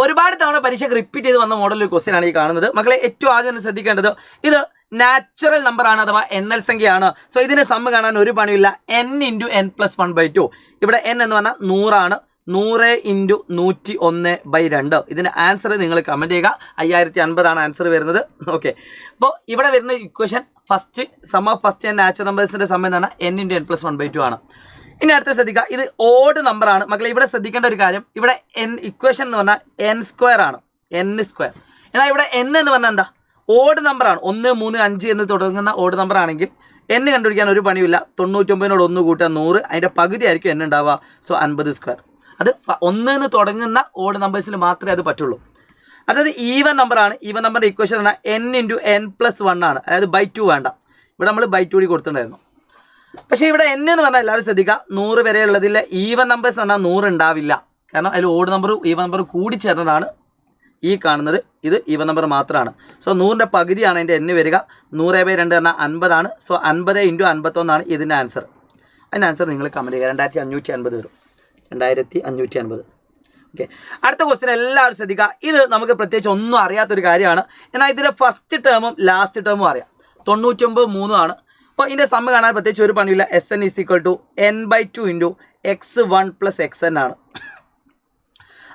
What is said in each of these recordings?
ഒരുപാട് തവണ പരീക്ഷയ്ക്ക് റിപ്പീറ്റ് ചെയ്ത് വന്ന മോഡൽ ഒരു ക്വസ്റ്റ്യൻ ആണ് ഈ കാണുന്നത്. മക്കളെ ഏറ്റവും ആദ്യം ശ്രദ്ധിക്കേണ്ടത് ഇത് നാച്ചുറൽ നമ്പർ ആണ് അഥവാ എണ്ണൽ സംഖ്യയാണ്. സോ ഇതിന് സമ്മ് കാണാൻ ഒരു പണിയില്ല. n × n+1/2. ഇവിടെ n എന്ന് പറഞ്ഞാൽ 100 ആണ്. 100 × 101/2. ഇതിൻ്റെ ആൻസർ നിങ്ങൾ കമൻറ്റ് ചെയ്യുക. 5050 ആണ് ആൻസർ വരുന്നത്. ഓക്കെ, അപ്പോൾ ഇവിടെ വരുന്ന equation first sum of first and natural നമ്പേഴ്സിൻ്റെ സം എന്ന് പറഞ്ഞാൽ n × n+1/2 ആണ്. ഇനി അടുത്ത ശ്രദ്ധിക്കുക, ഇത് ഓഡ് നമ്പറാണ് മക്കളെ. ഇവിടെ ശ്രദ്ധിക്കേണ്ട ഒരു കാര്യം, ഇവിടെ ഇക്വേഷൻ എന്ന് പറഞ്ഞാൽ n² ആണ്, n². എന്നാൽ ഇവിടെ n എന്ന് പറഞ്ഞാൽ എന്താ, ഓഡ് നമ്പറാണ്. 1 3 5 എന്ന് തുടങ്ങുന്ന ഓഡ് നമ്പർ ആണെങ്കിൽ n കണ്ടുപിടിക്കാൻ ഒരു പണിയില്ല. 99നോട് 1 കൂട്ടുക 100, അതിൻ്റെ പകുതി ആയിരിക്കും n ഉണ്ടാവുക. സോ 50². അത് 1 എന്ന് തുടങ്ങുന്ന ഓഡ് നമ്പേഴ്സിൽ മാത്രമേ അത് പറ്റുള്ളൂ. അതായത് ഈവൻ നമ്പറാണ്. ഈവൻ നമ്പറിൻ്റെ ഇക്വേഷൻ പറഞ്ഞാൽ n × n+1 ആണ്. അതായത് /2 വേണ്ട, ഇവിടെ നമ്മൾ /2 കൂടി കൊടുത്തിട്ടുണ്ടായിരുന്നു. പക്ഷേ ഇവിടെ n എന്ന് പറഞ്ഞാൽ എല്ലാവരും ശ്രദ്ധിക്കുക, 100 വരെ ഉള്ളതിൽ ഈവൻ നമ്പേഴ്സ് പറഞ്ഞാൽ 100 ഉണ്ടാവില്ല. കാരണം അതിൽ ഓഡ് നമ്പറും ഈവൻ നമ്പറും കൂടി ചേർന്നതാണ് ഈ കാണുന്നത്. ഇത് ഈവൻ നമ്പർ മാത്രമാണ്. സോ 100ൻ്റെ പകുതിയാണ് അതിൻ്റെ n വരിക. 100/2 പറഞ്ഞാൽ 50 ആണ്. സോ 50 × 51 ആണ് ഇതിൻ്റെ ആൻസർ. അതിൻ്റെ ആൻസർ നിങ്ങൾ കമൻറ്റ് ചെയ്യുക. 2550 വരും. 2550. ഓക്കെ, അടുത്ത ക്വസ്റ്റ്യൻ എല്ലാവരും ശ്രദ്ധിക്കുക. ഇത് നമുക്ക് പ്രത്യേകിച്ച് ഒന്നും അറിയാത്തൊരു കാര്യമാണ്. എന്നാൽ ഇതിൻ്റെ ഫസ്റ്റ് ടേമും ലാസ്റ്റ് ടേമും അറിയാം. 99 3 ആണ്. അപ്പോൾ ഇതിൻ്റെ സമ്മ് കാണാൻ പ്രത്യേകിച്ച് ഒരു പണിയില്ല. Sn = n/2 × x1 + xn ആണ്.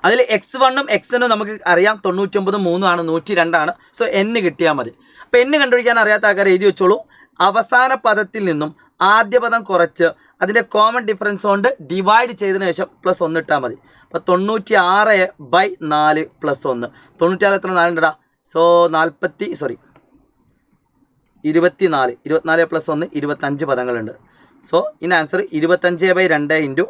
അതിൽ x1ഉം xnഉം നമുക്ക് അറിയാം. 99 3 ആണ്, 102 ആണ്. സോ n കിട്ടിയാൽ മതി. അപ്പോൾ n കണ്ടുപിടിക്കാൻ അറിയാത്ത ആൾക്കാർ എഴുതി വെച്ചോളൂ. അവസാന പദത്തിൽ നിന്നും ആദ്യ പദം കുറച്ച് അതിൻ്റെ കോമൺ ഡിഫറൻസ് കൊണ്ട് ഡിവൈഡ് ചെയ്തതിന് ശേഷം +1 ഇട്ടാൽ മതി. അപ്പോൾ 96/4 +1. 96 എത്ര 4 ഉണ്ടടാ? സോ 24 24 +1 25 പദങ്ങളുണ്ട്. സോ ഇതിൻ്റെ ആൻസർ 25/2 ×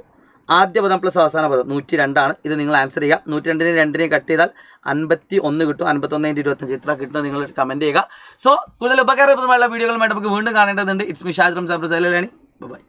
ആദ്യ പദം പ്ലസ് അവസാന പദം 102 ആണ്. ഇത് നിങ്ങൾ ആൻസർ ചെയ്യുക. 102നെ 2നെയും കട്ട് ചെയ്താൽ 51 കിട്ടും. 51 × 25 ഇത്ര കിട്ടുന്നത് നിങ്ങൾ കമൻറ്റ് ചെയ്യുക. സോ കൂടുതൽ ഉപകാരപ്രദമായുള്ള വീഡിയോകളുമായിട്ട് നമുക്ക് വീണ്ടും കാണേണ്ടതുണ്ട്. It's me Shajid Ramzan. By.